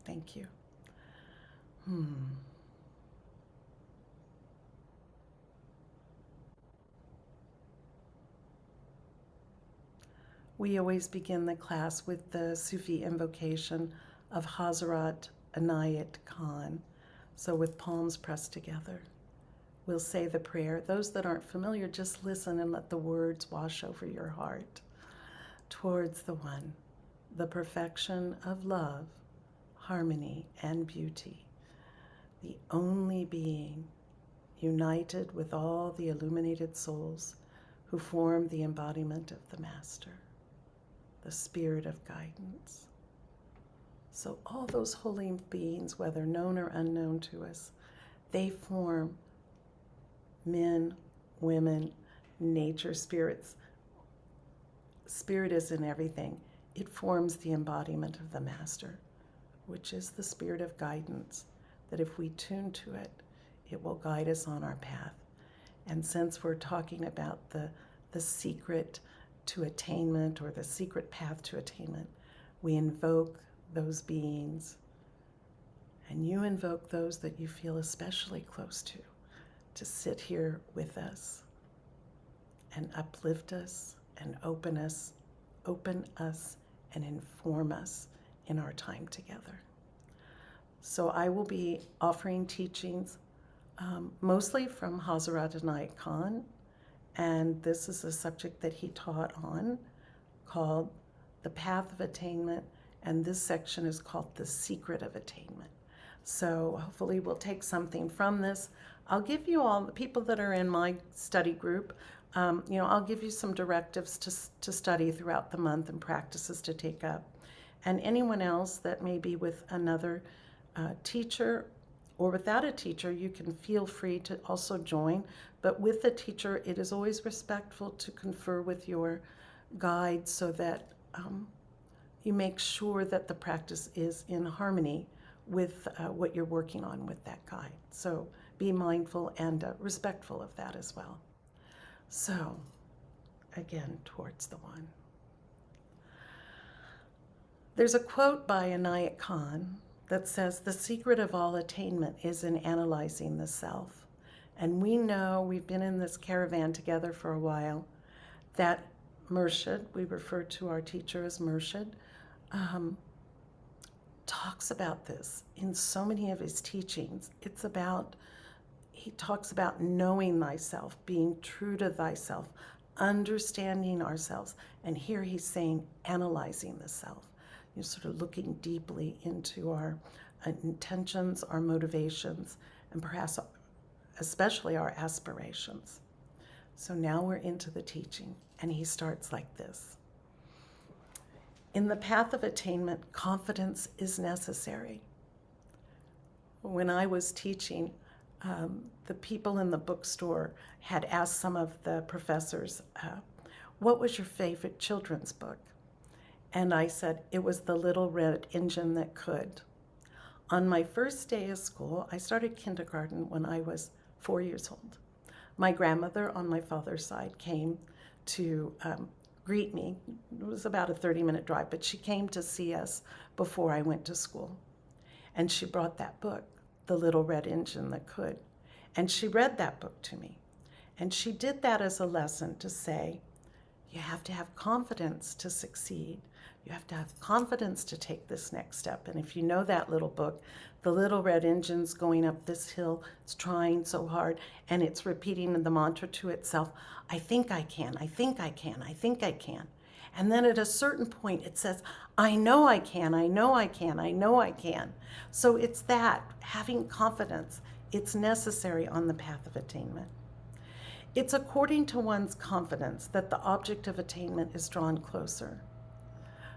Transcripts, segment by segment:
Thank you. We always begin the class with the Sufi invocation of Hazrat Inayat Khan. So with palms pressed together, we'll say the prayer. Those that aren't familiar, just listen and let the words wash over your heart. Towards the One, the perfection of love, harmony, and beauty, the only being united with all the illuminated souls who form the embodiment of the Master, the spirit of guidance. So all those holy beings, whether known or unknown to us, they form men, women, nature, spirits. Spirit is in everything. It forms the embodiment of the Master, which is the spirit of guidance, that if we tune to it, it will guide us on our path. And since we're talking about the secret to attainment, or the secret path to attainment, we invoke those beings, and you invoke those that you feel especially close to sit here with us and uplift us and open us and inform us in our time together. So I will be offering teachings mostly from Hazrat Inayat Khan, and this is a subject that he taught on called The Path of Attainment, and this section is called The Secret of Attainment. So hopefully we'll take something from this. I'll give you all, the people that are in my study group, I'll give you some directives to study throughout the month and practices to take up. And anyone else that may be with another teacher or without a teacher, you can feel free to also join. But with a teacher, it is always respectful to confer with your guide so that you make sure that the practice is in harmony with what you're working on with that guide. So be mindful and respectful of that as well. So, again, towards the One. There's a quote by Inayat Khan that says, "The secret of all attainment is in analyzing the self." And we know, we've been in this caravan together for a while, that Murshid, we refer to our teacher as Murshid, talks about this in so many of his teachings. He talks about knowing thyself, being true to thyself, understanding ourselves. And here he's saying analyzing the self. You're sort of looking deeply into our intentions, our motivations, and perhaps especially our aspirations. So now we're into the teaching, and he starts like this. In the path of attainment, confidence is necessary. When I was teaching, the people in the bookstore had asked some of the professors, what was your favorite children's book? And I said, it was The Little Red Engine That Could. On my first day of school, I started kindergarten when I was 4 years old. My grandmother on my father's side came to greet me. It was about a 30-minute drive, but she came to see us before I went to school. And she brought that book, The Little Red Engine That Could. And she read that book to me. And she did that as a lesson to say, you have to have confidence to succeed. You have to have confidence to take this next step. And if you know that little book, the little red engine's going up this hill, it's trying so hard, and it's repeating the mantra to itself, I think I can, I think I can, I think I can. And then at a certain point it says, I know I can, I know I can, I know I can. So it's that, having confidence, it's necessary on the path of attainment. It's according to one's confidence that the object of attainment is drawn closer.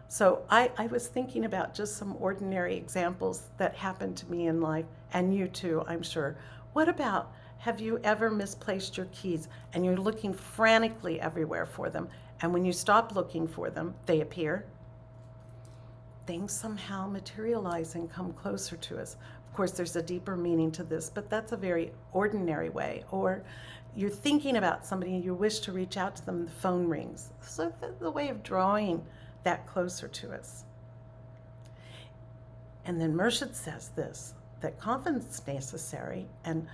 So I was thinking about just some ordinary examples that happened to me in life, and you too, I'm sure. What about, have you ever misplaced your keys and you're looking frantically everywhere for them, and when you stop looking for them, they appear? Things somehow materialize and come closer to us. Of course, there's a deeper meaning to this, but that's a very ordinary way. Or you're thinking about somebody and you wish to reach out to them, the phone rings. So the way of drawing that closer to us. And then Murshid says this, that confidence is necessary, and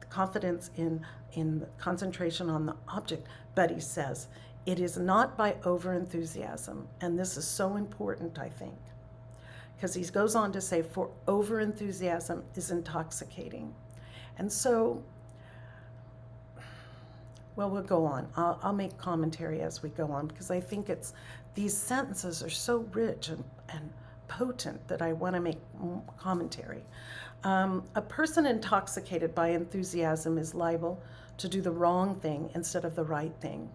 confidence in concentration on the object, but he says, it is not by over-enthusiasm. And this is so important, I think, because he goes on to say, for over-enthusiasm is intoxicating. And so, well, we'll go on. I'll make commentary as we go on, because I think these sentences are so rich and potent that I want to make commentary. A person intoxicated by enthusiasm is liable to do the wrong thing instead of the right thing.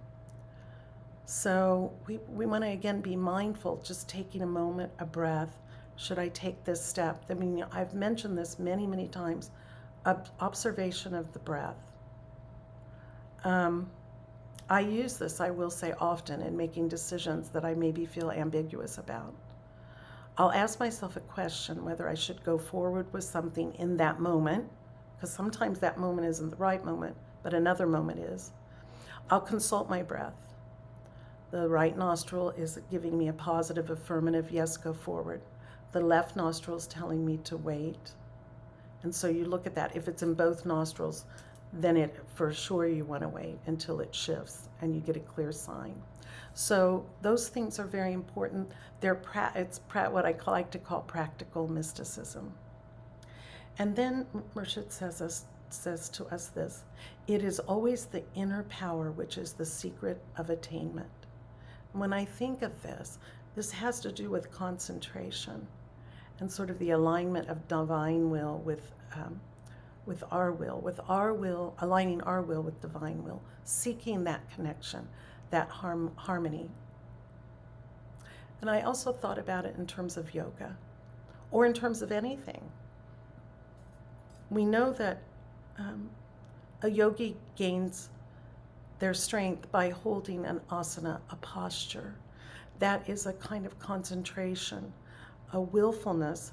So we want to, again, be mindful, just taking a moment, a breath. Should I take this step? I mean, I've mentioned this many, many times, observation of the breath. I use this, I will say, often in making decisions that I maybe feel ambiguous about. I'll ask myself a question whether I should go forward with something in that moment, because sometimes that moment isn't the right moment, but another moment is. I'll consult my breath. The right nostril is giving me a positive, affirmative, yes, go forward. The left nostril is telling me to wait. And so you look at that. If it's in both nostrils, then for sure you want to wait until it shifts and you get a clear sign. So those things are very important. It's what I like to call practical mysticism. And then Murshid says to us this, it is always the inner power which is the secret of attainment. When I think of this has to do with concentration and sort of the alignment of divine will with our will, aligning our will with divine will, seeking that connection, that harmony. And I also thought about it in terms of yoga, or in terms of anything. We know that a yogi gains their strength by holding an asana, a posture. That is a kind of concentration, a willfulness.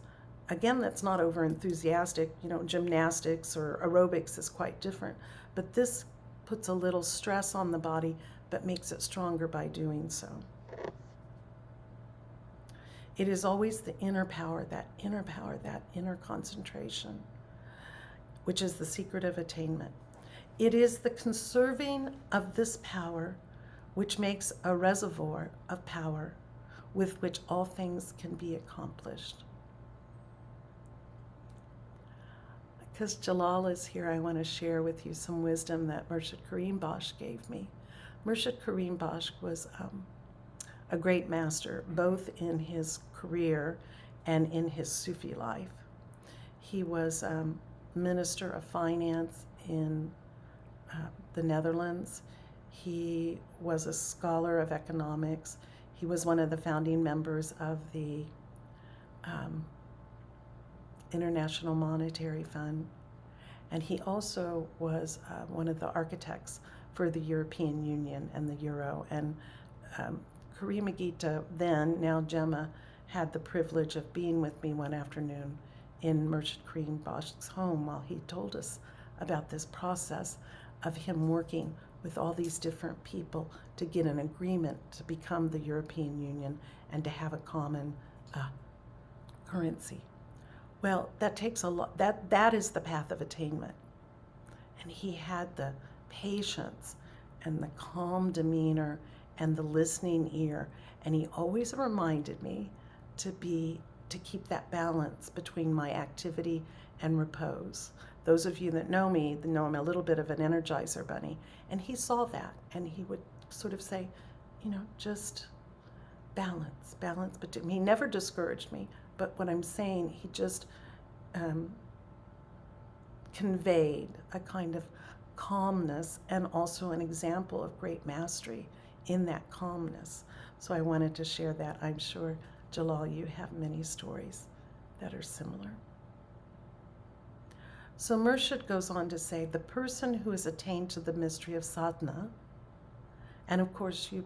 Again, that's not over-enthusiastic. Gymnastics or aerobics is quite different. But this puts a little stress on the body, but makes it stronger by doing so. It is always the inner power, that inner concentration, which is the secret of attainment. It is the conserving of this power which makes a reservoir of power with which all things can be accomplished. Because Jalal is here, I want to share with you some wisdom that Murshid Karim Bakhsh gave me. Murshid Karim Bakhsh was a great master, both in his career and in his Sufi life. He was Minister of Finance in the Netherlands. He was a scholar of economics. He was one of the founding members of the International Monetary Fund. And he also was one of the architects for the European Union and the Euro. And Karima Gita, then, now Gemma, had the privilege of being with me one afternoon in Murshid Karim Bakhsh's home while he told us about this process of him working with all these different people to get an agreement to become the European Union and to have a common currency. Well, that takes a lot. That is the path of attainment. And he had the patience and the calm demeanor and the listening ear. And he always reminded me to keep that balance between my activity and repose. Those of you that know me know I'm a little bit of an energizer bunny. And he saw that, and he would sort of say, just balance. But he never discouraged me. But what I'm saying, he just conveyed a kind of calmness and also an example of great mastery in that calmness. So I wanted to share that. I'm sure, Jalal, you have many stories that are similar. So Murshid goes on to say, the person who has attained to the mystery of sadhana, and of course you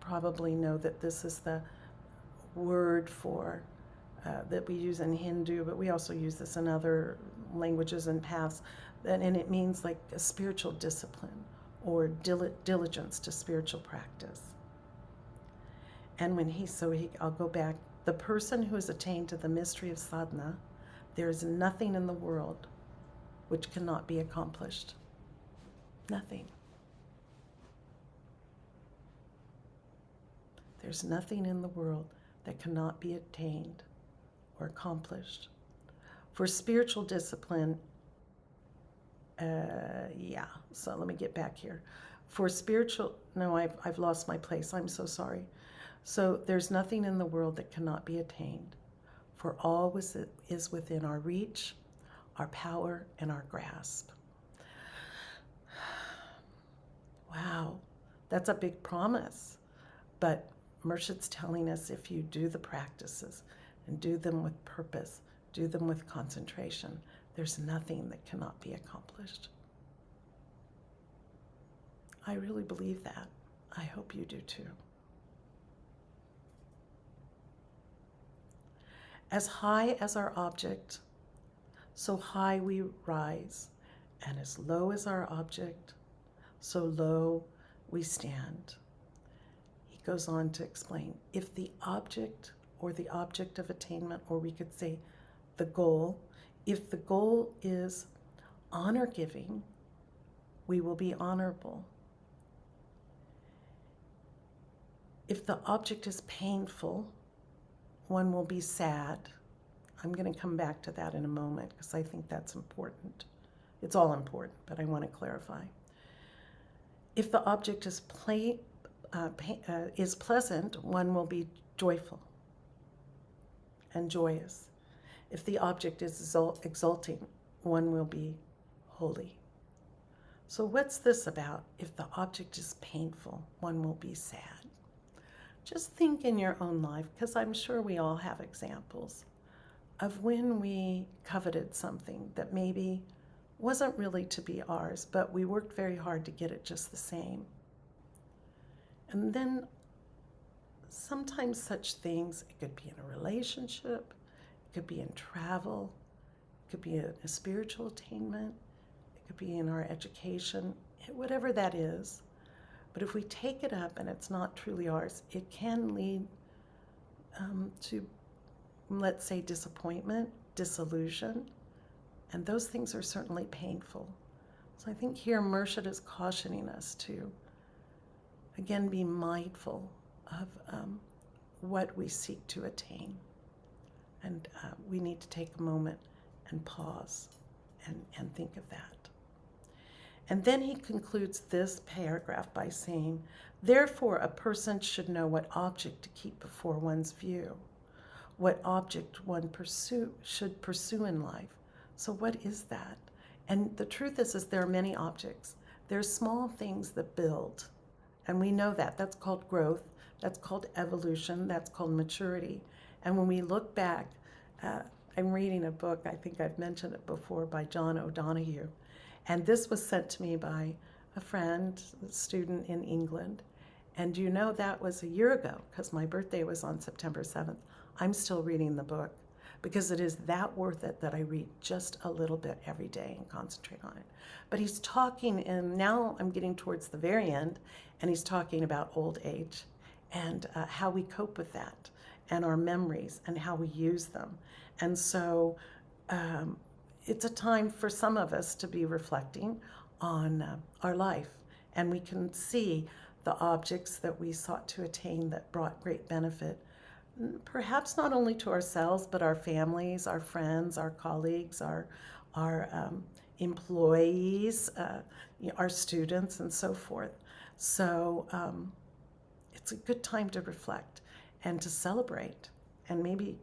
probably know that this is the word for that we use in Hindu, but we also use this in other languages and paths, and it means like a spiritual discipline or diligence to spiritual practice. And I'll go back The person who has attained to the mystery of sadhana, there is nothing in the world which cannot be accomplished. Nothing. There's nothing in the world that cannot be attained or accomplished. For spiritual discipline, so let me get back here. For spiritual, no, I've lost my place. I'm so sorry. So there's nothing in the world that cannot be attained, for all is within our reach, our power, and our grasp. Wow, that's a big promise. But Murshid's telling us if you do the practices and do them with purpose, do them with concentration, there's nothing that cannot be accomplished. I really believe that. I hope you do too. As high as our object, so high we rise, and as low as our object, so low we stand. He goes on to explain, if the object or the object of attainment, or we could say the goal, if the goal is honor-giving, we will be honorable. If the object is painful, one will be sad. I'm going to come back to that in a moment because I think that's important. It's all important, but I want to clarify. If the object is pleasant, one will be joyful and joyous. If the object is exalting, one will be holy. So what's this about? If the object is painful, one will be sad. Just think in your own life, because I'm sure we all have examples of when we coveted something that maybe wasn't really to be ours, but we worked very hard to get it just the same. And then sometimes such things, it could be in a relationship, it could be in travel, it could be in a spiritual attainment, it could be in our education, whatever that is. But if we take it up and it's not truly ours, it can lead to, let's say, disappointment, disillusion, and those things are certainly painful. So I think here Murshid is cautioning us to, again, be mindful of what we seek to attain. And we need to take a moment and pause and think of that. And then he concludes this paragraph by saying, therefore, a person should know what object to keep before one's view, what object one should pursue in life. So what is that? And the truth is there are many objects. There's small things that build, and we know that. That's called growth, that's called evolution, that's called maturity. And when we look back, I'm reading a book, I think I've mentioned it before, by John O'Donohue. And this was sent to me by a friend, a student in England. And you know, that was a year ago, because my birthday was on September 7th. I'm still reading the book because it is that worth it that I read just a little bit every day and concentrate on it. But he's talking, and now I'm getting towards the very end, and he's talking about old age and how we cope with that, and our memories and how we use them. And so it's a time for some of us to be reflecting on our life, and we can see the objects that we sought to attain that brought great benefit, perhaps not only to ourselves, but our families, our friends, our colleagues, our employees, our students, and so forth. So it's a good time to reflect and to celebrate, and maybe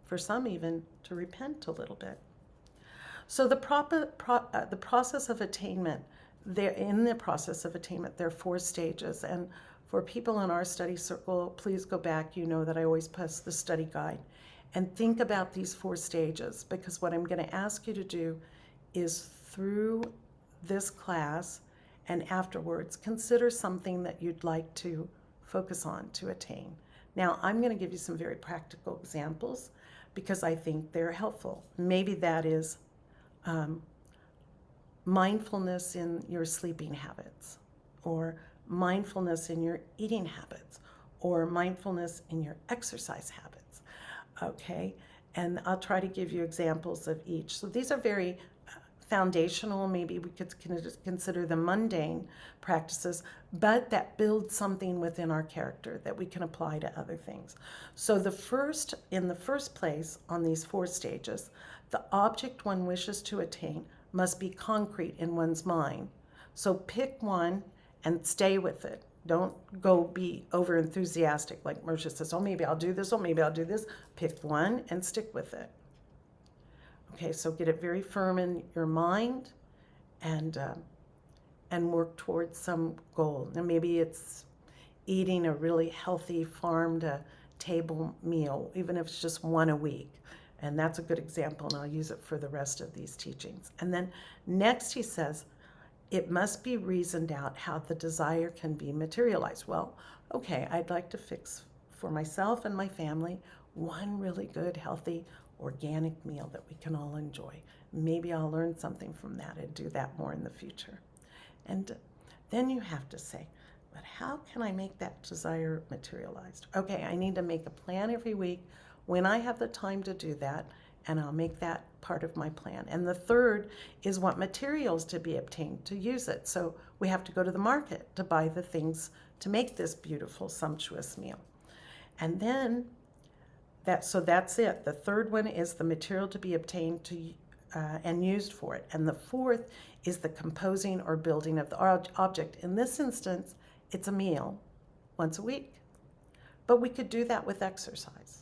for some even to repent a little bit. So the process of attainment, in the process of attainment, there are 4 stages. And for people in our study circle, please go back. You know that I always post the study guide. And think about these 4 stages, because what I'm going to ask you to do is, through this class and afterwards, consider something that you'd like to focus on to attain. Now, I'm going to give you some very practical examples because I think they're helpful. Maybe that is mindfulness in your sleeping habits, or mindfulness in your eating habits, or mindfulness in your exercise habits. Okay, and I'll try to give you examples of each. So these are very foundational, maybe we could consider them mundane practices, but that build something within our character that we can apply to other things. So in the first place, on these 4 stages, the object one wishes to attain must be concrete in one's mind. So pick one and stay with it. Don't go be over enthusiastic like Marcia says, oh, maybe I'll do this, oh, maybe I'll do this. Pick one and stick with it. Okay, so get it very firm in your mind and work towards some goal. And maybe it's eating a really healthy farm-to-table meal, even if it's just one a week. And that's a good example, and I'll use it for the rest of these teachings. And then next he says, it must be reasoned out how the desire can be materialized. Well, okay, I'd like to fix for myself and my family one really good, healthy, organic meal that we can all enjoy. Maybe I'll learn something from that and do that more in the future. And then you have to say, but how can I make that desire materialized? Okay, I need to make a plan every week when I have the time to do that, and I'll make that part of my plan. And the third is what materials to be obtained to use it. So we have to go to the market to buy the things to make this beautiful, sumptuous meal. And then so that's it. The third one is the material to be obtained and used for it. And the fourth is the composing or building of the object. In this instance, it's a meal once a week. But we could do that with exercise.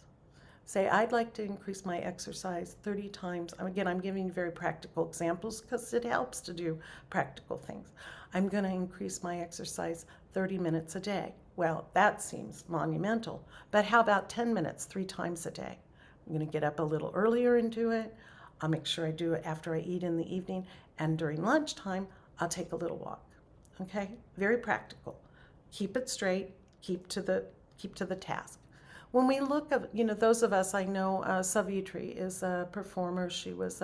Say, I'd like to increase my exercise 30 times. Again, I'm giving you very practical examples because it helps to do practical things. I'm going to increase my exercise 30 minutes a day. Well, that seems monumental. But how about 10 minutes, 3 times a day? I'm going to get up a little earlier and do it. I'll make sure I do it after I eat in the evening. And during lunchtime, I'll take a little walk. Okay? Very practical. Keep it straight. Keep to the task. When we look at, those of us, I know Savitri is a performer. She was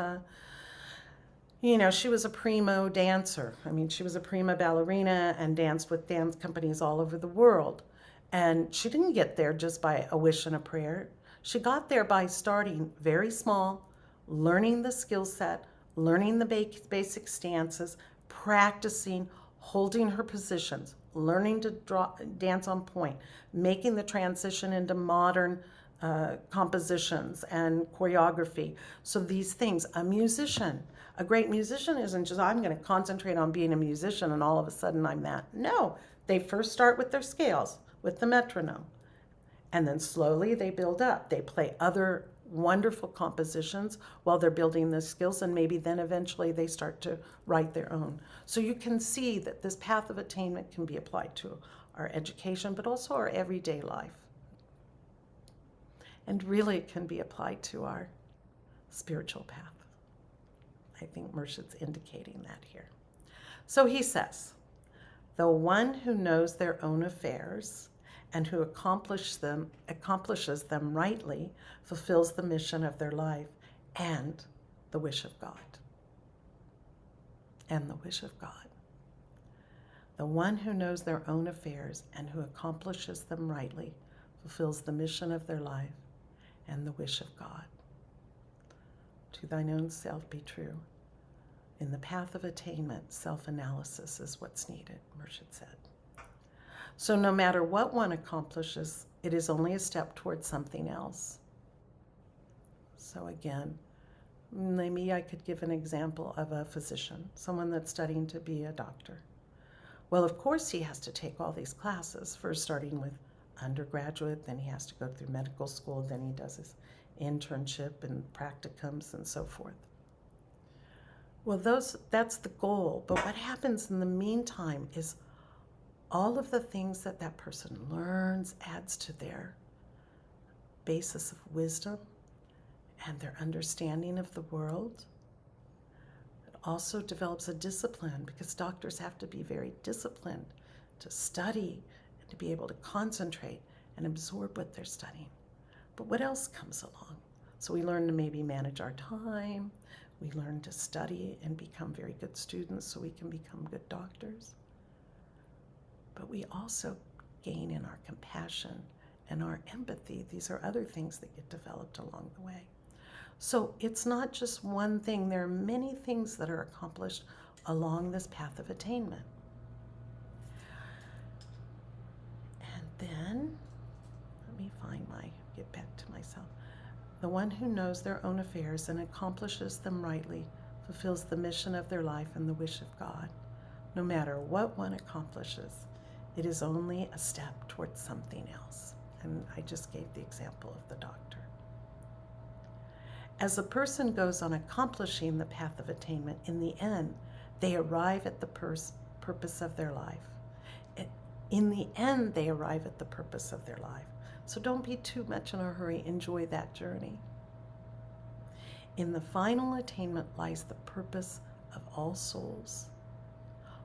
she was a primo dancer. I mean, she was a prima ballerina and danced with dance companies all over the world. And she didn't get there just by a wish and a prayer. She got there by starting very small, learning the skill set, learning the basic stances, practicing, holding her positions, learning to dance on point, making the transition into modern compositions and choreography. So these things, a great musician isn't just, I'm going to concentrate on being a musician and all of a sudden I'm that. No, they first start with their scales, with the metronome. And then slowly they build up. They play other wonderful compositions while they're building the skills, and maybe then eventually they start to write their own. So you can see that this path of attainment can be applied to our education, but also our everyday life. And really it can be applied to our spiritual path. I think Murshid's indicating that here. So he says, the one who knows their own affairs and who accomplishes them rightly fulfills the mission of their life and the wish of God. And the wish of God. The one who knows their own affairs and who accomplishes them rightly fulfills the mission of their life and the wish of God. To thine own self be true. In the path of attainment, self-analysis is what's needed, Murshid said. So no matter what one accomplishes, it is only a step towards something else. So again, maybe I could give an example of a physician, someone that's studying to be a doctor. Well, of course he has to take all these classes, first starting with undergraduate, then he has to go through medical school, then he does his internship and practicums and so forth. Well, that's the goal, but what happens in the meantime is all of the things that that person learns adds to their basis of wisdom and their understanding of the world. It also develops a discipline, because doctors have to be very disciplined to study and to be able to concentrate and absorb what they're studying. But what else comes along? So we learn to maybe manage our time. We learn to study and become very good students so we can become good doctors. But we also gain in our compassion and our empathy. These are other things that get developed along the way. So it's not just one thing. There are many things that are accomplished along this path of attainment. And then, let me get back to myself. The one who knows their own affairs and accomplishes them rightly fulfills the mission of their life and the wish of God. No matter what one accomplishes, it is only a step towards something else. And I just gave the example of the doctor. As a person goes on accomplishing the path of attainment, in the end, they arrive at the purpose of their life. In the end, they arrive at the purpose of their life. So don't be too much in a hurry. Enjoy that journey. In the final attainment lies the purpose of all souls,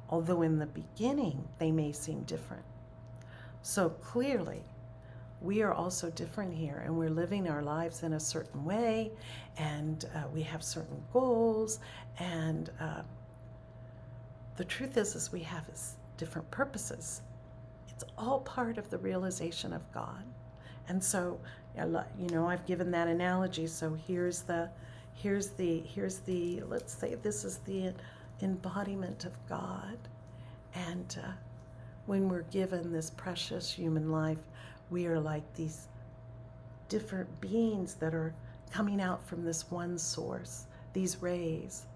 although in the beginning they may seem different. So clearly, we are also different here, and we're living our lives in a certain way, and we have certain goals, and the truth is we have different purposes. It's all part of the realization of God. And so, I've given that analogy. So here's the, let's say this is the embodiment of God. And when we're given this precious human life, we are like these different beings that are coming out from this one source, these rays.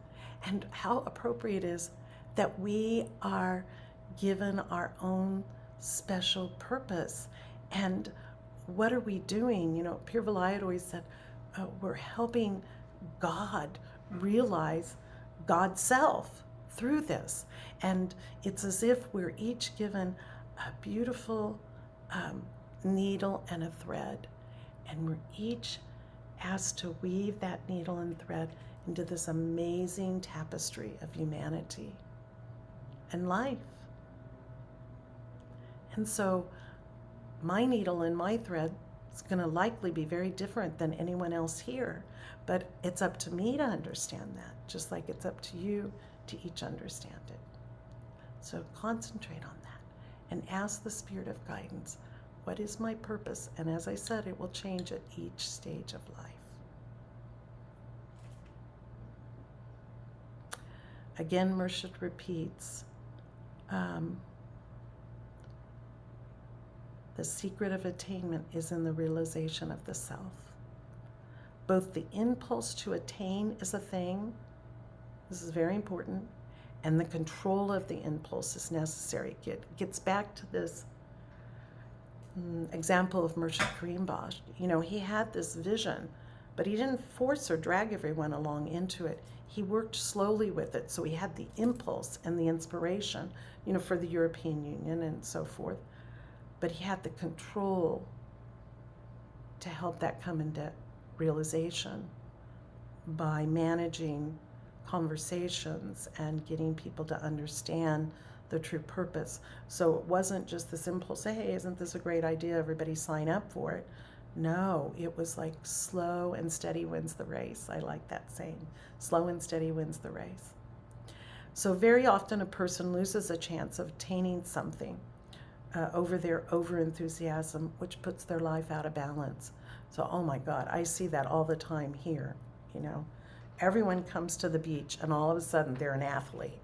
And how appropriate it is that we are given our own special purpose. And what are we doing? Pir Vilayat always said, we're helping God realize God's self through this. And it's as if we're each given a beautiful needle and a thread, and we're each asked to weave that needle and thread into this amazing tapestry of humanity and life. And so my needle and my thread is going to likely be very different than anyone else here, but it's up to me to understand that, just like it's up to you to each understand it. So concentrate on that and ask the Spirit of guidance, what is my purpose? And as I said, it will change at each stage of life. Again, Murshid repeats, the secret of attainment is in the realization of the self. Both the impulse to attain is a thing, this is very important, and the control of the impulse is necessary. It gets back to this example of Murshid Karim Bash. He had this vision, but he didn't force or drag everyone along into it. He worked slowly with it, so he had the impulse and the inspiration, for the European Union and so forth. But he had the control to help that come into realization by managing conversations and getting people to understand the true purpose. So it wasn't just this impulse, hey, isn't this a great idea? Everybody sign up for it. No, it was like slow and steady wins the race. I like that saying. Slow and steady wins the race. So very often a person loses a chance of attaining something over their over-enthusiasm, which puts their life out of balance. So, oh my God, I see that all the time here, Everyone comes to the beach and all of a sudden they're an athlete.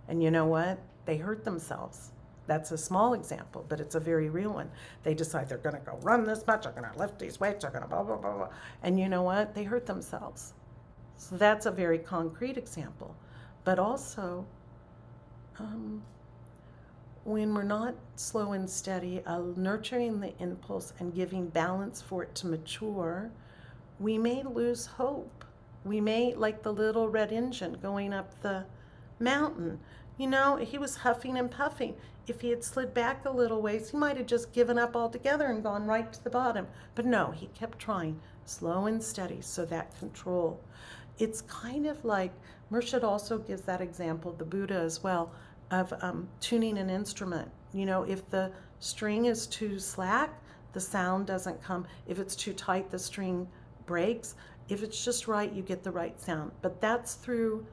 And you know what? They hurt themselves. That's a small example, but it's a very real one. They decide they're going to go run this much, they're going to lift these weights, they're going to blah, blah, blah, blah. And you know what? They hurt themselves. So that's a very concrete example. But also, when we're not slow and steady, nurturing the impulse and giving balance for it to mature, we may lose hope. We may, like the little red engine going up the mountain. He was huffing and puffing. If he had slid back a little ways, he might have just given up altogether and gone right to the bottom. But no, he kept trying, slow and steady, so that control. It's kind of like, Murshid also gives that example, the Buddha as well, of tuning an instrument. If the string is too slack, the sound doesn't come. If it's too tight, the string breaks. If it's just right, you get the right sound. But that's through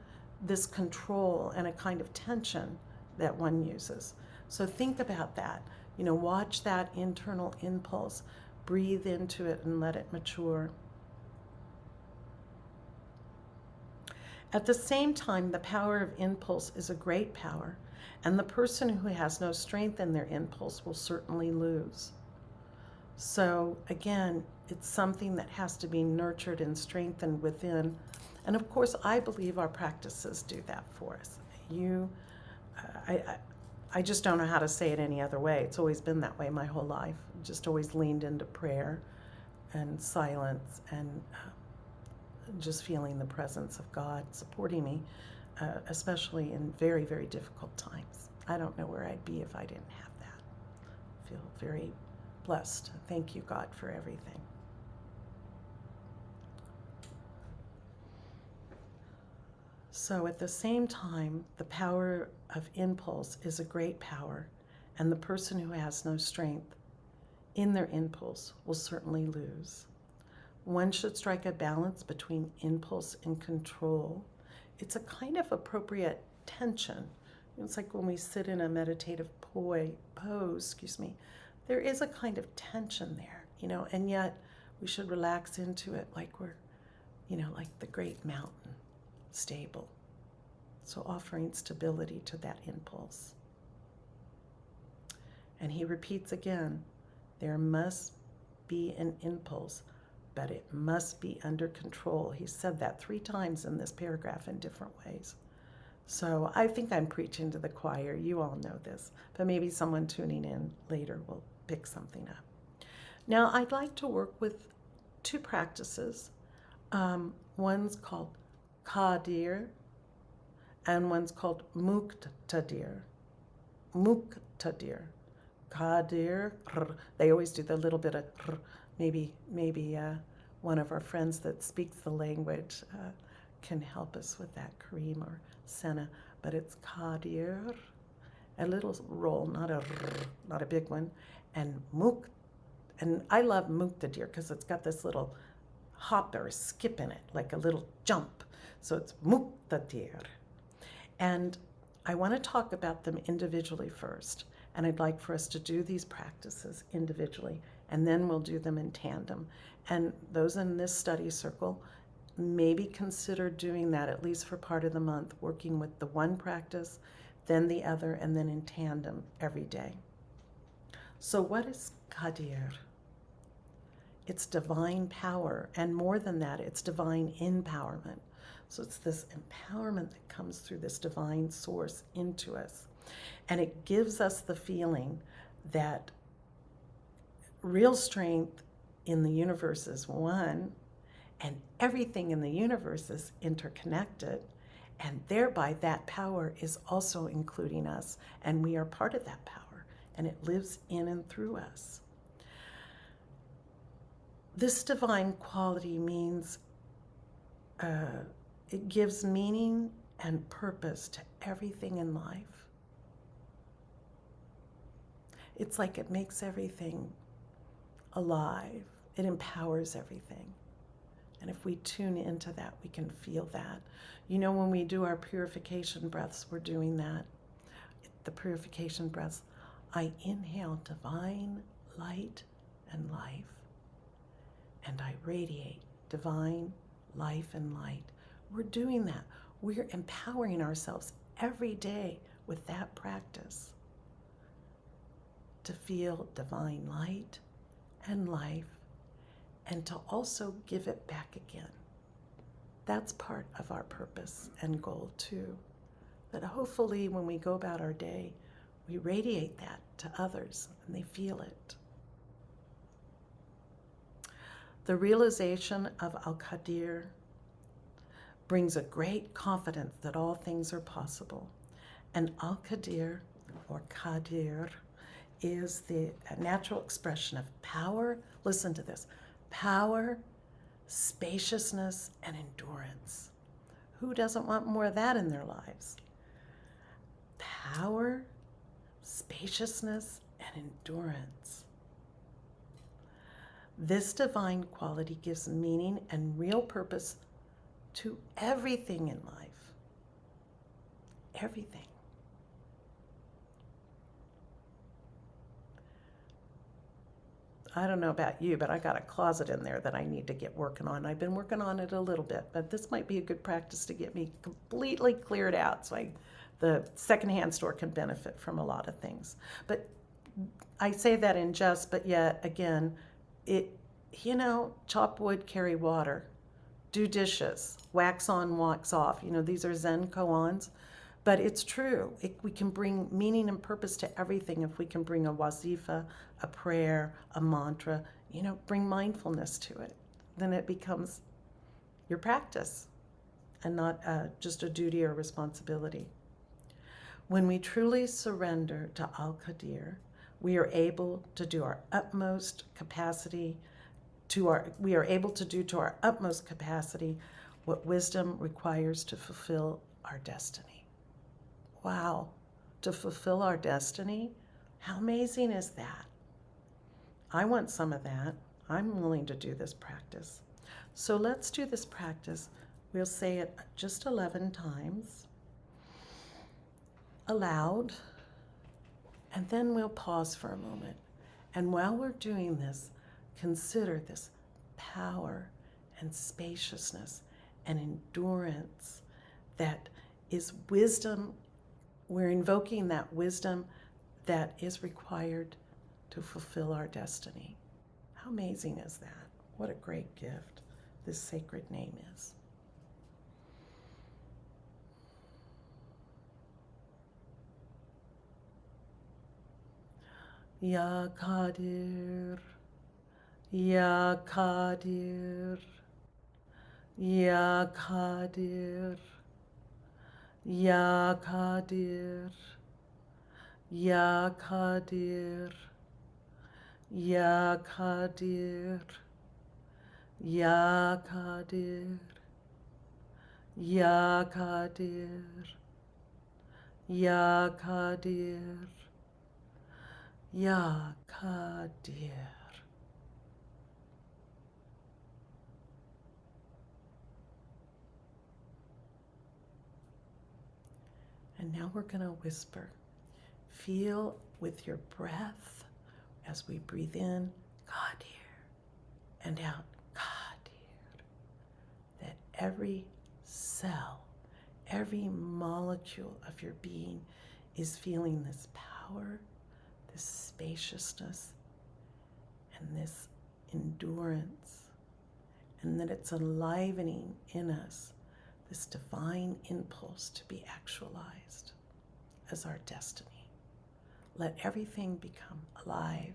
this control and a kind of tension that one uses. So think about that. Watch that internal impulse. Breathe into it and let it mature. At the same time, the power of impulse is a great power, and the person who has no strength in their impulse will certainly lose. So again, it's something that has to be nurtured and strengthened within. And of course, I believe our practices do that for us. I just don't know how to say it any other way. It's always been that way my whole life. Just always leaned into prayer and silence and just feeling the presence of God supporting me, especially in very, very difficult times. I don't know where I'd be if I didn't have that. I feel very blessed. Thank you, God, for everything. So at the same time, the power of impulse is a great power, and the person who has no strength in their impulse will certainly lose. One should strike a balance between impulse and control. It's a kind of appropriate tension. It's like when we sit in a meditative pose, there is a kind of tension there, and yet we should relax into it like we're, like the great mountain, stable. So offering stability to that impulse. And he repeats again, there must be an impulse, but it must be under control. He said that 3 times in this paragraph in different ways. So I think I'm preaching to the choir. You all know this, but maybe someone tuning in later will pick something up. Now, I'd like to work with 2 practices. One's called Qadir, and one's called Muqtadir. Muqtadir. Qadir. They always do the little bit of maybe one of our friends that speaks the language can help us with that, Kareem or Senna. But it's Qadir, a little roll, not a big one, and and I love Muqtadir because it's got this little hop or skip in it, like a little jump. So it's Muqtadir. And I want to talk about them individually first. And I'd like for us to do these practices individually, and then we'll do them in tandem. And those in this study circle, maybe consider doing that at least for part of the month, working with the one practice, then the other, and then in tandem every day. So what is Qadir? It's divine power, and more than that, it's divine empowerment. So it's this empowerment that comes through this divine source into us. And it gives us the feeling that real strength in the universe is one, and everything in the universe is interconnected, and thereby that power is also including us, and we are part of that power, and it lives in and through us. This divine quality means it gives meaning and purpose to everything in life. It's like it makes everything alive. It empowers everything. And if we tune into that, we can feel that. When we do our purification breaths, we're doing that. The purification breaths, I inhale divine light and life, and I radiate divine life and light. We're doing that. We're empowering ourselves every day with that practice to feel divine light and life, and to also give it back again. That's part of our purpose and goal too, that hopefully when we go about our day, we radiate that to others and they feel it. The realization of Al-Qadir brings a great confidence that all things are possible. And Al-Qadir, or Qadir, is the natural expression of power. Listen to this. Power, spaciousness, and endurance. Who doesn't want more of that in their lives? Power, spaciousness, and endurance. This divine quality gives meaning and real purpose to everything in life. Everything. I don't know about you, but I got a closet in there that I need to get working on. I've been working on it a little bit, but this might be a good practice to get me completely cleared out so the secondhand store can benefit from a lot of things. But I say that in jest, but yet again, chop wood, carry water, do dishes, wax on, wax off. These are Zen koans. But it's true. We can bring meaning and purpose to everything if we can bring a wazifa, a prayer, a mantra, bring mindfulness to it. Then it becomes your practice and not just a duty or responsibility. When we truly surrender to Al-Qadir, we are able to do our utmost capacity we are able to do to our utmost capacity what wisdom requires to fulfill our destiny. Wow, to fulfill our destiny? How amazing is that? I want some of that. I'm willing to do this practice. So let's do this practice. We'll say it just 11 times, aloud, and then we'll pause for a moment. And while we're doing this, consider this power and spaciousness and endurance that is wisdom. We're invoking that wisdom that is required to fulfill our destiny. How amazing is that? What a great gift this sacred name is. Ya Qadir, Ya Qadir, Ya Qadir, Ya Qadir, Ya Qadir, Ya Qadir, Ya Qadir, Ya Qadir, Ya Qadir, Ya Qadir. And now we're going to whisper. Feel with your breath as we breathe in, Qadir, and out, Qadir, that every cell, every molecule of your being is feeling this power, this spaciousness, and this endurance, and that it's enlivening in us this divine impulse to be actualized as our destiny. Let everything become alive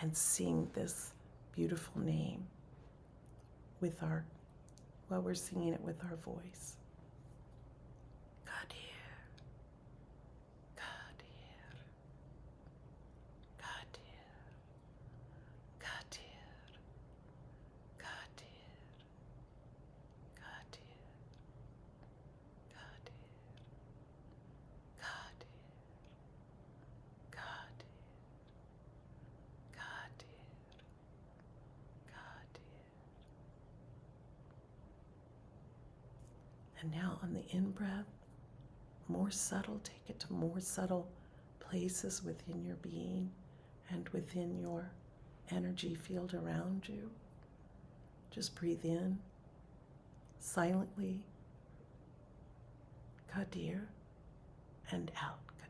and sing this beautiful name while we're singing it with our voice. Qadir, Qadir, Qadir, Qadir, Qadir, Qadir, And now on the in-breath, more subtle, take it to more subtle places within your being and within your energy field around you. Just breathe in silently, Qadir, and out, Qadir.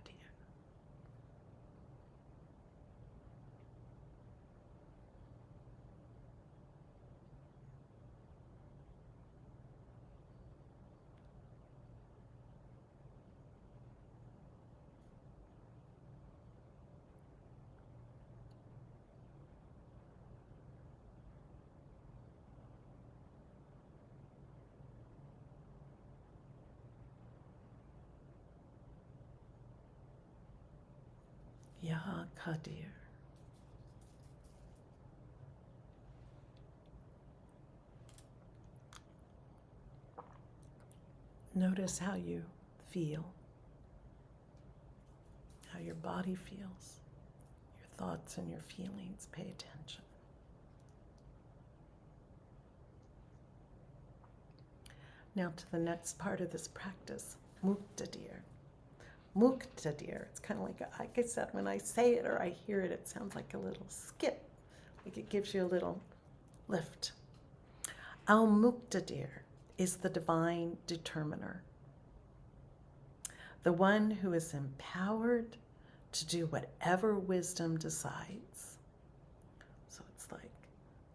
Ya Qadir. Notice how you feel, how your body feels, your thoughts and your feelings. Pay attention. Now to the next part of this practice, Muqtadir. Muqtadir. It's kind of like I said, when I say it or I hear it, it sounds like a little skip, It gives you a little lift. Al-Muqtadir is the divine determiner, the one who is empowered to do whatever wisdom decides. So it's like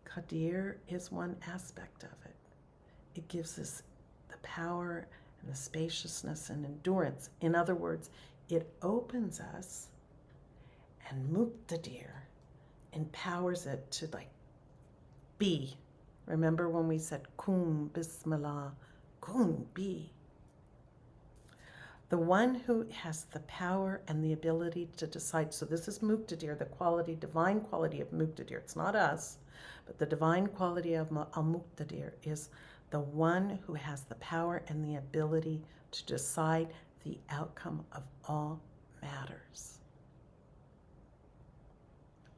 Qadir is one aspect of it. It gives us the power and the spaciousness and endurance. In other words, it opens us, and Muqtadir empowers it to like be. Remember when we said kun, bismillah, kun, be. The one who has the power and the ability to decide. So this is Muqtadir, the quality, divine quality of Muqtadir. It's not us, but the divine quality of Al-Muqtadir is the one who has the power and the ability to decide the outcome of all matters.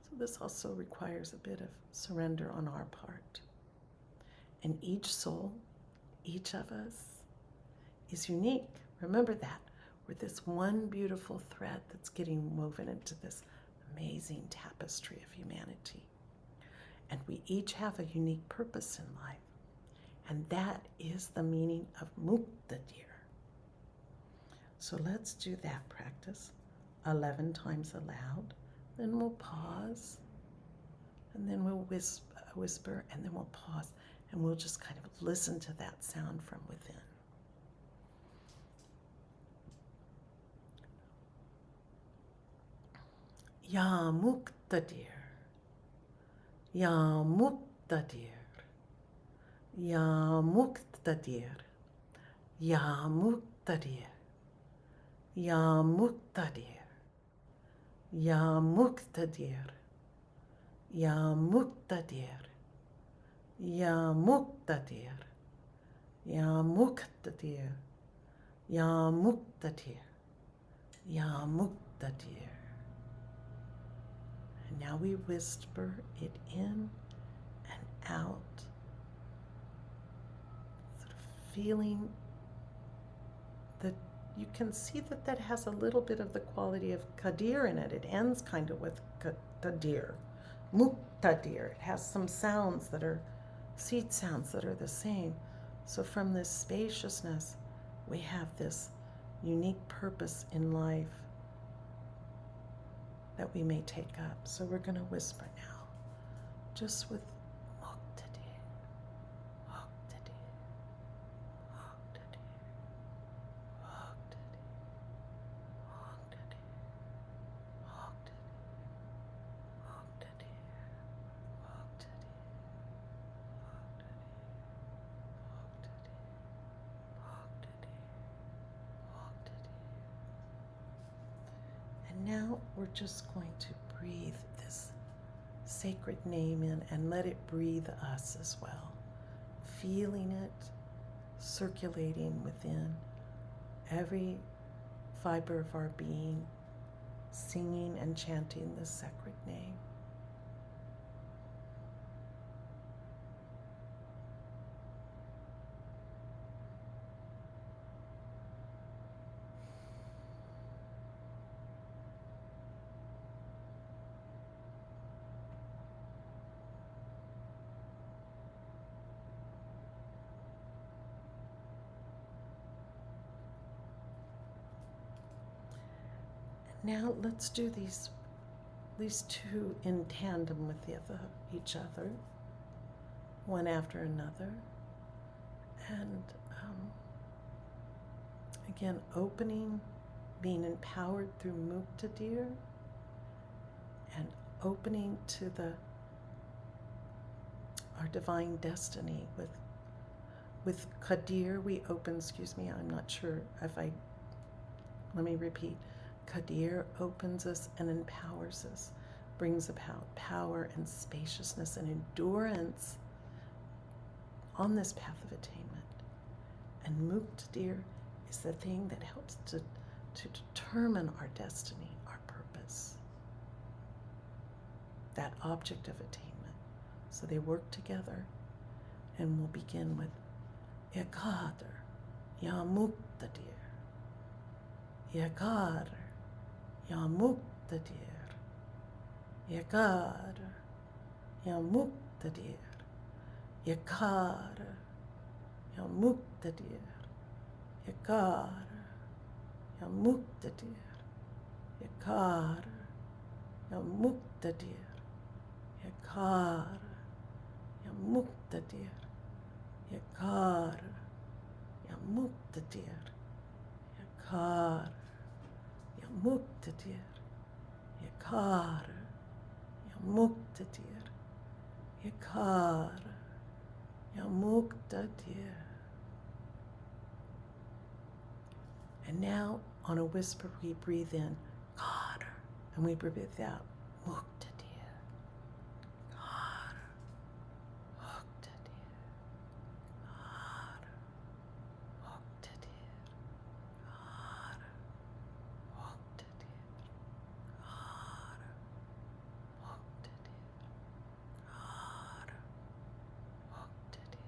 So this also requires a bit of surrender on our part. And each soul, each of us, is unique. Remember that. We're this one beautiful thread that's getting woven into this amazing tapestry of humanity. And we each have a unique purpose in life. And that is the meaning of Muqtadir. So let's do that practice 11 times aloud. Then we'll pause. And then we'll whisper, and then we'll pause. And we'll just kind of listen to that sound from within. Ya Muqtadir, Ya Muqtadir, Ya Muqtadir, Ya Muqtadir, Ya Muqtadir, Ya Muqtadir, Ya Muqtadir, Ya Muqtadir, Ya Muqtadir, Ya Muqtadir, Ya Muqtadir. And now we whisper it in and out, sort of feeling that you can see that that has a little bit of the quality of Qadir in it. It ends kind of with Qadir, Muqtadir. It has some sounds that are seed sounds that are the same. So from this spaciousness, we have this unique purpose in life that we may take up. So we're going to whisper now, just with Muqtadir, Muqtadir, Muqtadir, Muqtadir, Muqtadir, Muqtadir, Muqtadir, Muqtadir, And now we're just going to breathe this sacred name in and let it breathe us as well, feeling it circulating within every fiber of our being, singing and chanting this sacred name. Now let's do these two in tandem with each other, one after another. And again, opening, being empowered through Muqtadir, and opening to our divine destiny. With Qadir, we open, I'm not sure if let me repeat. Qadir opens us and empowers us, brings about power and spaciousness and endurance on this path of attainment. And Muqtadir is the thing that helps to determine our destiny, our purpose, that object of attainment. So they work together, and we'll begin with Ya Qadir, Ya Muqtadir, Ya Qadir, Ya Muqtadir, Ya Qadir, Ya muktadir. Yakar. Ya muktadir. Yakar. Ya muktadir. Yakar. Ya muktadir. Yakar. Ya muktadir. Yakar. Ya muktadir. Yakar. Ya muktadir. Yakar. Ya muktadir. Yakar. Ya muktadir. And now, on a whisper, we breathe in, God, and we breathe out, muktadir. God, muktadir. God, muktadir. God, muktadir. God, muktadir. God, muktadir. God, muktadir.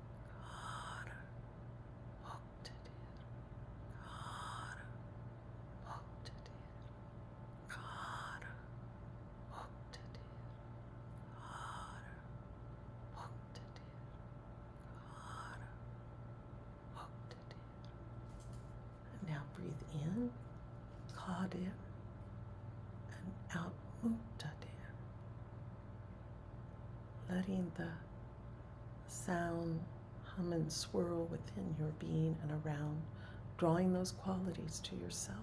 God, muktadir. God, muktadir. God, muktadir. God, muktadir. And now breathe in, Qadir, and out, Muqtadir. Letting the sound hum and swirl within your being and around, drawing those qualities to yourself.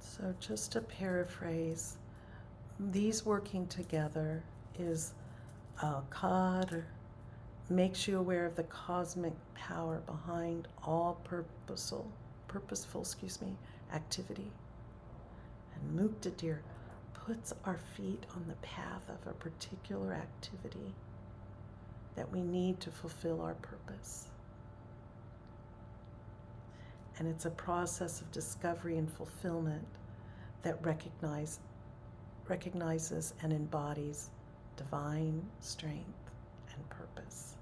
So just to paraphrase, these working together is Qadr, makes you aware of the cosmic power behind all purposeful activity. And Muqtadir puts our feet on the path of a particular activity that we need to fulfill our purpose. And it's a process of discovery and fulfillment that recognizes and embodies divine strength and purpose.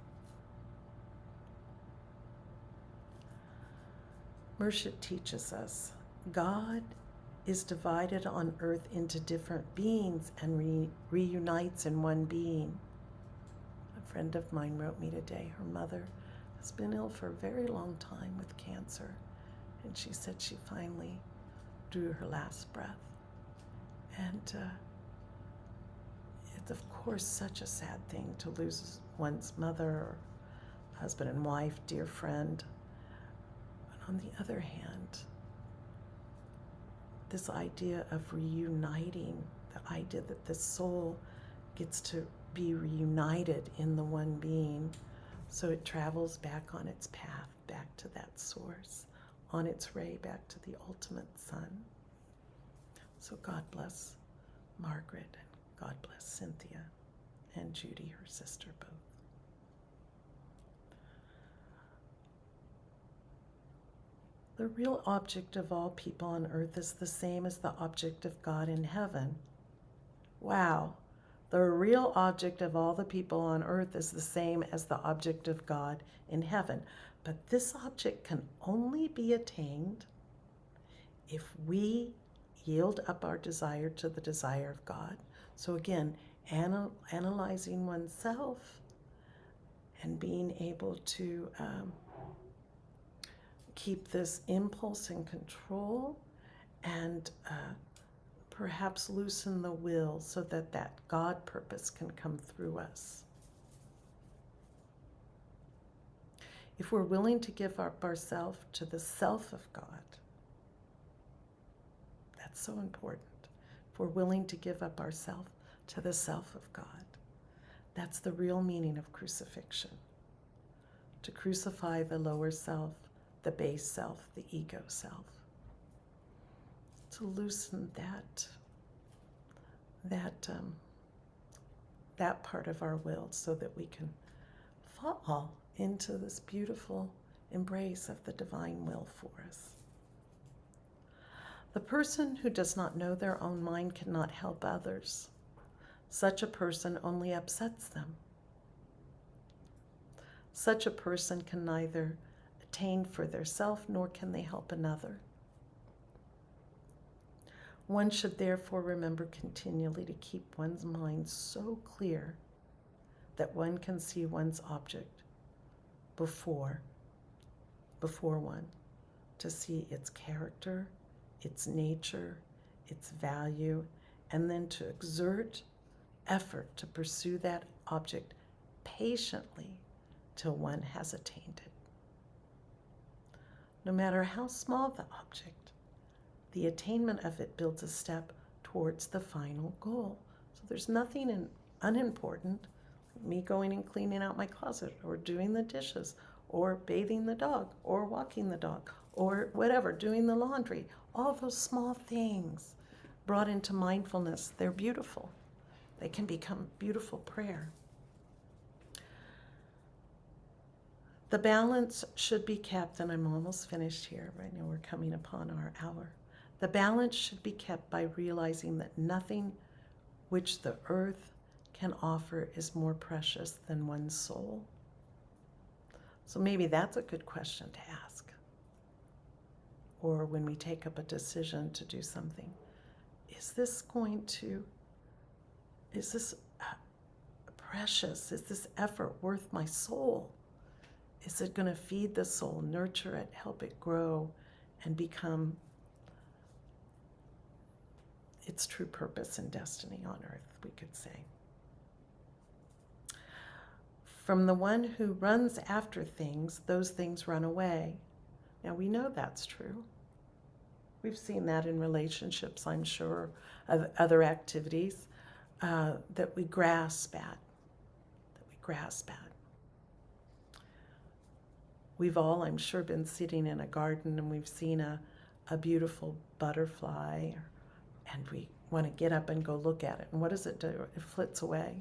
Murshid teaches us, God is divided on earth into different beings and reunites in one being. A friend of mine wrote me today, her mother has been ill for a very long time with cancer, and she said she finally drew her last breath. And it's of course such a sad thing to lose one's mother or husband and wife, dear friend. But on the other hand, this idea of reuniting, the idea that the soul gets to be reunited in the one being, so it travels back on its path, back to that source, on its way back to the ultimate sun. So God bless Margaret, and God bless Cynthia and Judy, her sister, both. The real object of all people on earth is the same as the object of God in heaven. Wow. The real object of all the people on earth is the same as the object of God in heaven. But this object can only be attained if we yield up our desire to the desire of God. So again, analyzing oneself and being able to keep this impulse in control and perhaps loosen the will so that that God purpose can come through us. If we're willing to give up ourselves to the self of God, that's so important. if we're willing to give up ourself to the self of God. That's the real meaning of crucifixion. To crucify the lower self, the base self, the ego self. To loosen that part of our will so that we can fall into this beautiful embrace of the divine will for us. The person who does not know their own mind cannot help others. Such a person only upsets them. Such a person can neither attain for their self nor can they help another. One should therefore remember continually to keep one's mind so clear that one can see one's object before one, to see its character, its nature, its value, and then to exert effort to pursue that object patiently till one has attained it. No matter how small the object, the attainment of it builds a step towards the final goal. So there's nothing unimportant, me going and cleaning out my closet, or doing the dishes, or bathing the dog, or walking the dog, or whatever, doing the laundry. All those small things brought into mindfulness, they're beautiful. They can become beautiful prayer. The balance should be kept, and I'm almost finished here. Right now we're coming upon our hour. The balance should be kept by realizing that nothing which the earth can offer is more precious than one's soul. So maybe that's a good question to ask. Or when we take up a decision to do something, is this precious? Is this effort worth my soul? Is it going to feed the soul, nurture it, help it grow, and become its true purpose and destiny on earth, we could say. From the one who runs after things, those things run away. Now we know that's true. We've seen that in relationships, I'm sure, of other activities that we grasp at. We've all, I'm sure, been sitting in a garden and we've seen a beautiful butterfly, and we want to get up and go look at it. And what does it do? It flits away.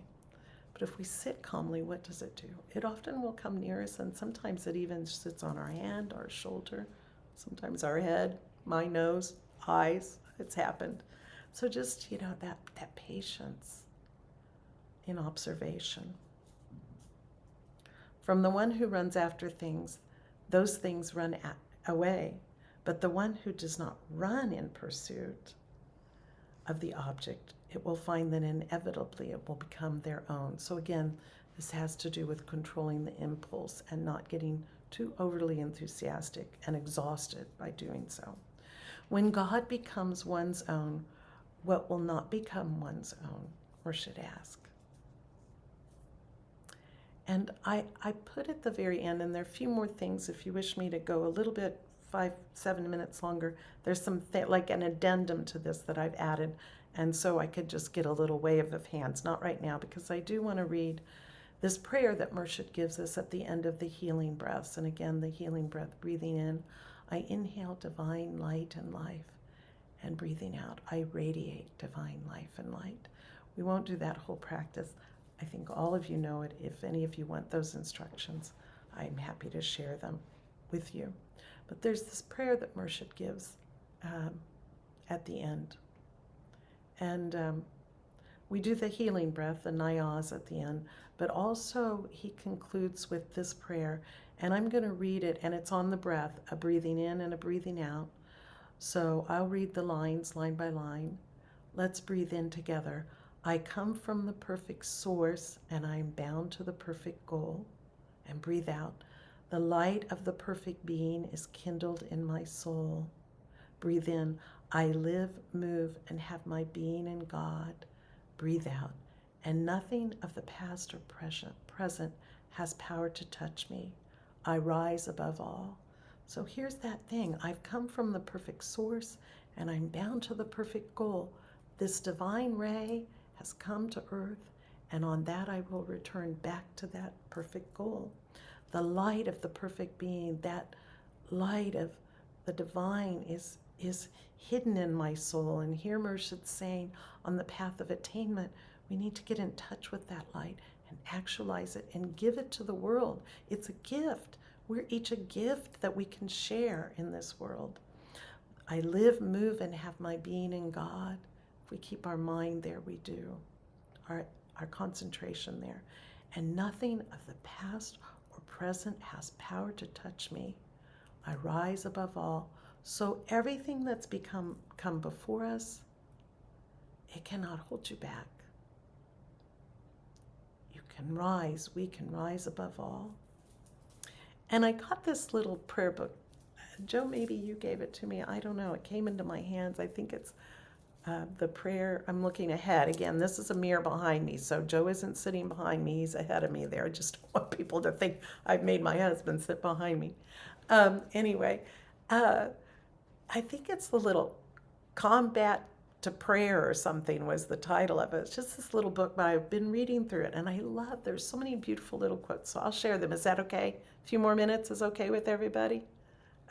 But if we sit calmly, what does it do? It often will come near us, and sometimes it even sits on our hand, our shoulder, sometimes our head, my nose, eyes. It's happened. So just, that patience in observation. From the one who runs after things, those things run away. But the one who does not run in pursuit of the object, it will find that inevitably it will become their own. So again, this has to do with controlling the impulse and not getting too overly enthusiastic and exhausted by doing so. When God becomes one's own, what will not become one's own, or should ask? And I put at the very end, and there are a few more things if you wish me to go a little bit, 5-7 minutes longer. There's some like an addendum to this that I've added, and so I could just get a little wave of hands. Not right now, because I do want to read this prayer that Murshid gives us at the end of the healing breaths. And again, the healing breath, breathing in, I inhale divine light and life, and breathing out, I radiate divine life and light. We won't do that whole practice. I think all of you know it. If any of you want those instructions, I'm happy to share them with you. But there's this prayer that Murshid gives at the end. And we do the healing breath, the nayaz at the end, but also he concludes with this prayer, and I'm going to read it, and it's on the breath, a breathing in and a breathing out. So I'll read the lines line by line. Let's breathe in together. I come from the perfect source, and I am bound to the perfect goal. And breathe out. The light of the perfect being is kindled in my soul. Breathe in. I live, move, and have my being in God. Breathe out. And nothing of the past or present has power to touch me. I rise above all. So here's that thing. I've come from the perfect source, and I'm bound to the perfect goal. This divine ray has come to earth, and on that I will return back to that perfect goal. The light of the perfect being, that light of the divine is hidden in my soul. And here Murshid's saying, on the path of attainment, we need to get in touch with that light and actualize it and give it to the world. It's a gift. We're each a gift that we can share in this world. I live, move, and have my being in God. If we keep our mind there, we do. Our concentration there. And nothing of the past or present has power to touch me. I rise above all. So everything that's come before us, it cannot hold you back. You can rise. We can rise above all. And I got this little prayer book. Joe, maybe you gave it to me. I don't know. It came into my hands. I think it's the prayer. I'm looking ahead. Again, this is a mirror behind me. So Joe isn't sitting behind me. He's ahead of me there. I just don't want people to think I've made my husband sit behind me. Anyway, I think it's the little Combat to Prayer or something was the title of it. It's just this little book, but I've been reading through it, and I love, there's so many beautiful little quotes, so I'll share them. Is that okay? A few more minutes is okay with everybody?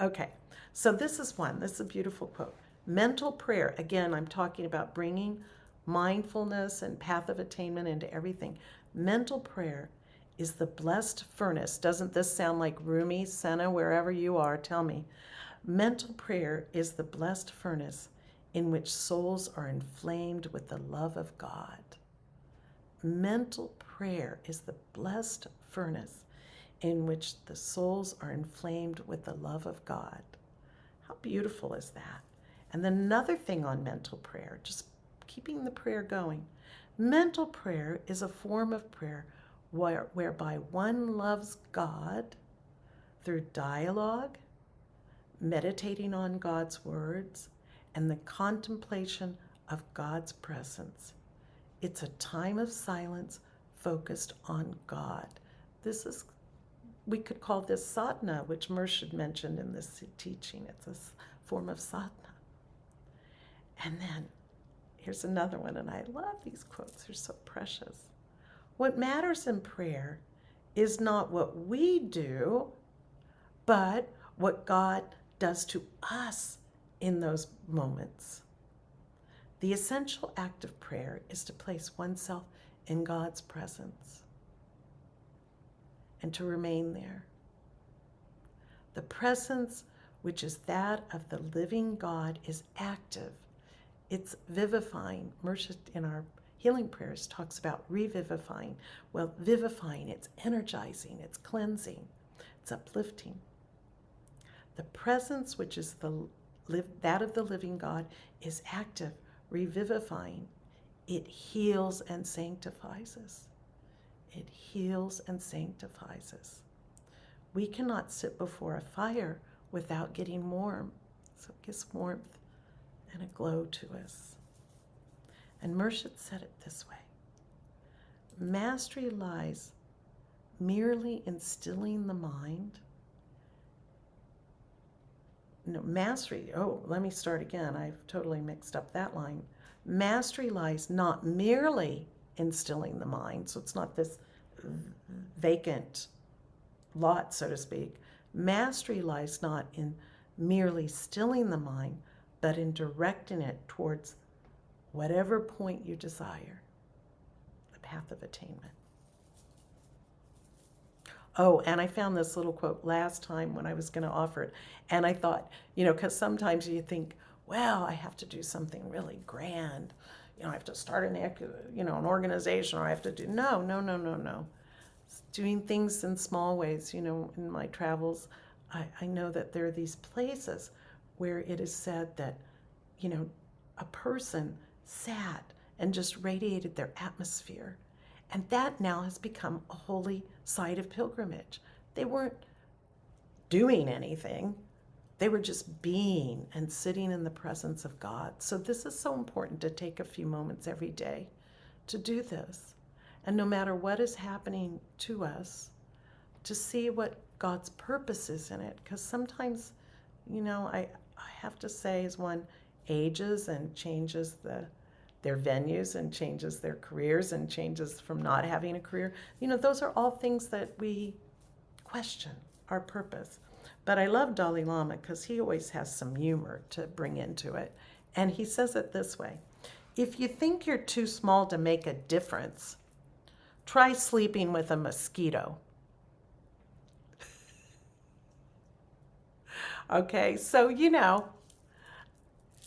Okay, so this is one. This is a beautiful quote. Mental prayer, again, I'm talking about bringing mindfulness and path of attainment into everything. Mental prayer is the blessed furnace. Doesn't this sound like Rumi, Senna, wherever you are, tell me. Mental prayer is the blessed furnace in which souls are inflamed with the love of God. Mental prayer is the blessed furnace in which the souls are inflamed with the love of God. How beautiful is that? And then another thing on mental prayer, just keeping the prayer going. Mental prayer is a form of prayer whereby one loves God through dialogue, meditating on God's words, and the contemplation of God's presence. It's a time of silence focused on God. We could call this sadhana, which Murshid mentioned in this teaching. It's a form of sadhana. And then here's another one, and I love these quotes. They're so precious. What matters in prayer is not what we do, but what God does to us in those moments. The essential act of prayer is to place oneself in God's presence and to remain there. The presence, which is that of the living God, is active. It's vivifying. Murshid in our healing prayers talks about revivifying. Well, vivifying, it's energizing, it's cleansing, it's uplifting. The presence, which is that of the living God, is active, revivifying. It heals and sanctifies us. It heals and sanctifies us. We cannot sit before a fire without getting warm. So it gives warmth and a glow to us. And Murshid said it this way. Mastery lies merely in stilling the mind. No, mastery, let me start again. I've totally mixed up that line. Mastery lies not merely in stilling the mind, so it's not this vacant lot, so to speak. Mastery lies not in merely stilling the mind, but in directing it towards whatever point you desire, the path of attainment. Oh, and I found this little quote last time when I was going to offer it. And I thought, because sometimes you think, well, I have to do something really grand. I have to start an organization, or I have to do, no. Doing things in small ways, in my travels, I know that there are these places where it is said that, a person sat and just radiated their atmosphere. And that now has become a holy site of pilgrimage. They weren't doing anything. They were just being and sitting in the presence of God. So this is so important to take a few moments every day to do this. And no matter what is happening to us, to see what God's purpose is in it. Because sometimes, I have to say, as one ages and changes their venues and changes their careers and changes from not having a career. Those are all things that we question our purpose. But I love Dalai Lama because he always has some humor to bring into it. And he says it this way: if you think you're too small to make a difference, try sleeping with a mosquito. Okay, so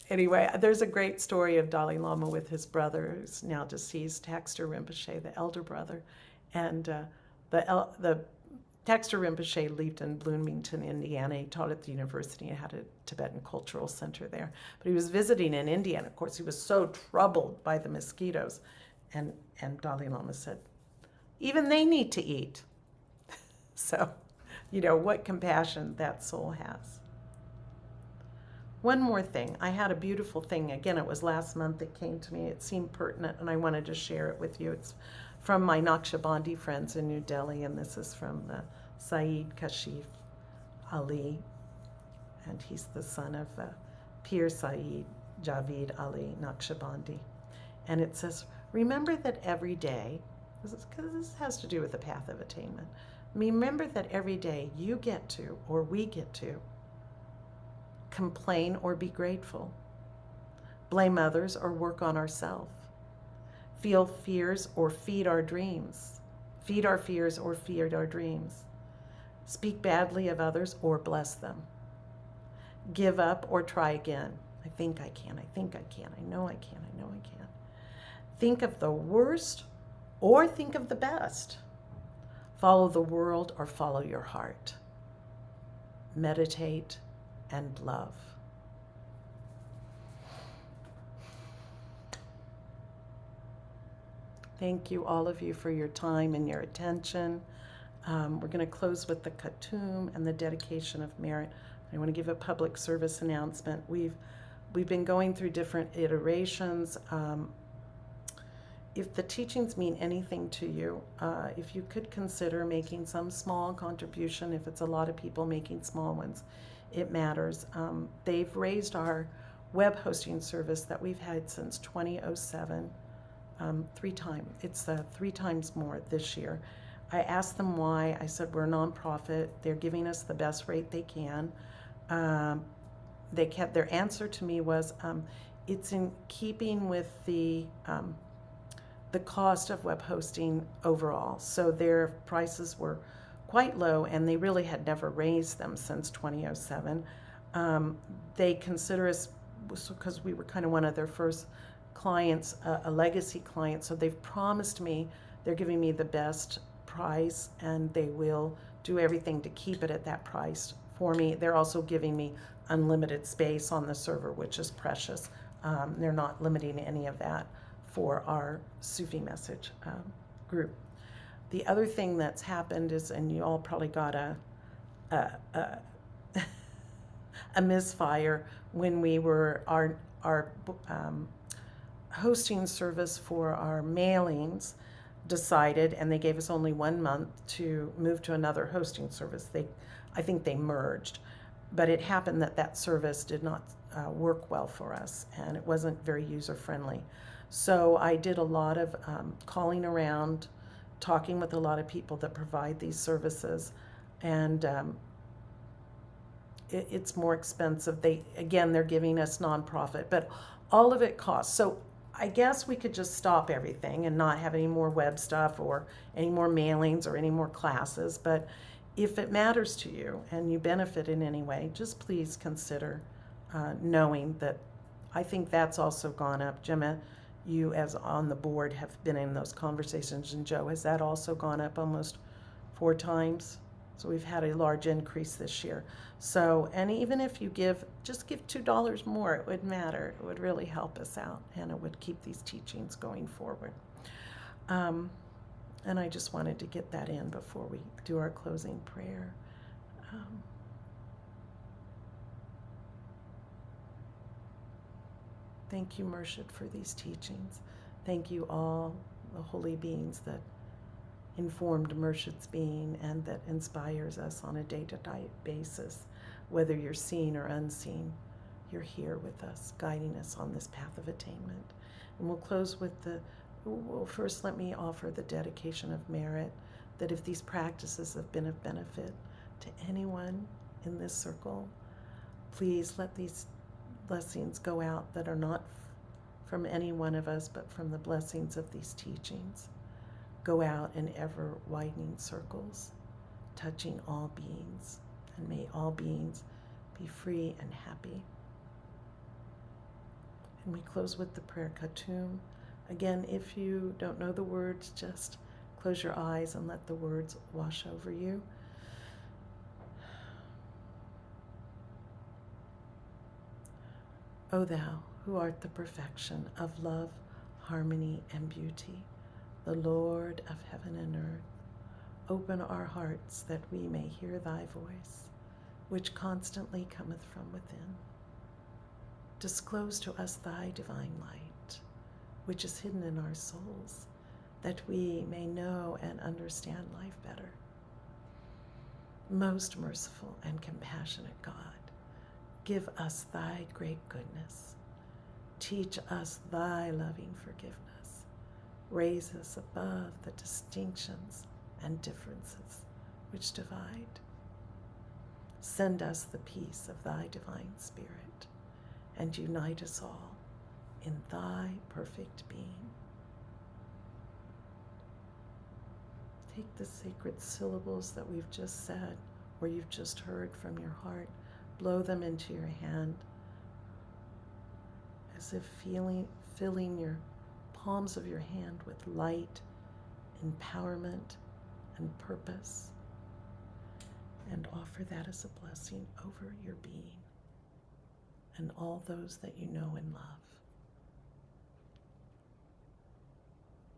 anyway, there's a great story of Dalai Lama with his brother, who's now deceased, Taxter Rinpoche, the elder brother. And the Taxter Rinpoche lived in Bloomington, Indiana. He taught at the university and had a Tibetan cultural center there. But he was visiting in India, and of course he was so troubled by the mosquitoes. And Dalai Lama said, even they need to eat. So, what compassion that soul has. One more thing. I had a beautiful thing. Again, it was last month it came to me. It seemed pertinent, and I wanted to share it with you. It's from my Naqshbandi friends in New Delhi, and this is from the Saeed Kashif Ali, and he's the son of Pir Saeed Javid Ali Naqshbandi. And it says, remember that every day, because this has to do with the path of attainment, remember that every day you get to, or we get to, complain or be grateful, blame others or work on ourselves, feel fears or feed our dreams, feed our fears or feed our dreams, speak badly of others or bless them, give up or try again. I think I can, I think I can, I know I can, I know I can. Think of the worst or think of the best. Follow the world or follow your heart. Meditate and love. Thank you, all of you, for your time and your attention. We're going to close with the Khatum and the dedication of merit. I want to give a public service announcement. We've been going through different iterations. If the teachings mean anything to you, if you could consider making some small contribution, if it's a lot of people making small ones, it matters. They've raised our web hosting service that we've had since 2007 3 times. It's 3 times more this year. I asked them why. I said, we're a nonprofit. They're giving us the best rate they can. Their answer to me was, it's in keeping with the cost of web hosting overall. So their prices were quite low, and they really had never raised them since 2007. They consider us, because we were kind of one of their first clients, a legacy client, so they've promised me they're giving me the best price, and they will do everything to keep it at that price for me. They're also giving me unlimited space on the server, which is precious. They're not limiting any of that for our Sufi message group. The other thing that's happened is, and you all probably got a misfire when we were our hosting service for our mailings decided, and they gave us only 1 month to move to another hosting service. I think they merged, but it happened that service did not work well for us, and it wasn't very user-friendly. So I did a lot of calling around, talking with a lot of people that provide these services, and it's more expensive. They're giving us nonprofit, but all of it costs. So I guess we could just stop everything and not have any more web stuff or any more mailings or any more classes. But if it matters to you and you benefit in any way, just please consider knowing that I think that's also gone up. Gemma, you as on the board have been in those conversations, and Joe, has that also gone up almost 4 times? So we've had a large increase this year. So, and even if you just give $2 more, it would matter. It would really help us out, and it would keep these teachings going forward. And I just wanted to get that in before we do our closing prayer. Thank you, Murshid, for these teachings. Thank you all, the holy beings that informed Murshid's being and that inspires us on a day-to-day basis. Whether you're seen or unseen, you're here with us, guiding us on this path of attainment. And we'll close with well, first let me offer the dedication of merit, that if these practices have been of benefit to anyone in this circle, please let these blessings go out that are not from any one of us, but from the blessings of these teachings. Go out in ever widening circles, touching all beings, and may all beings be free and happy. And we close with the prayer Khatum. Again, if you don't know the words, just close your eyes and let the words wash over you. O thou, who art the perfection of love, harmony, and beauty, the Lord of heaven and earth, open our hearts that we may hear thy voice, which constantly cometh from within. Disclose to us thy divine light, which is hidden in our souls, that we may know and understand life better. Most merciful and compassionate God, give us thy great goodness. Teach us thy loving forgiveness. Raise us above the distinctions and differences which divide. Send us the peace of thy divine Spirit, and unite us all in thy perfect being. Take the sacred syllables that we've just said, or you've just heard from your heart, blow them into your hand, as if filling your palms of your hand with light, empowerment, and purpose, and offer that as a blessing over your being and all those that you know and love.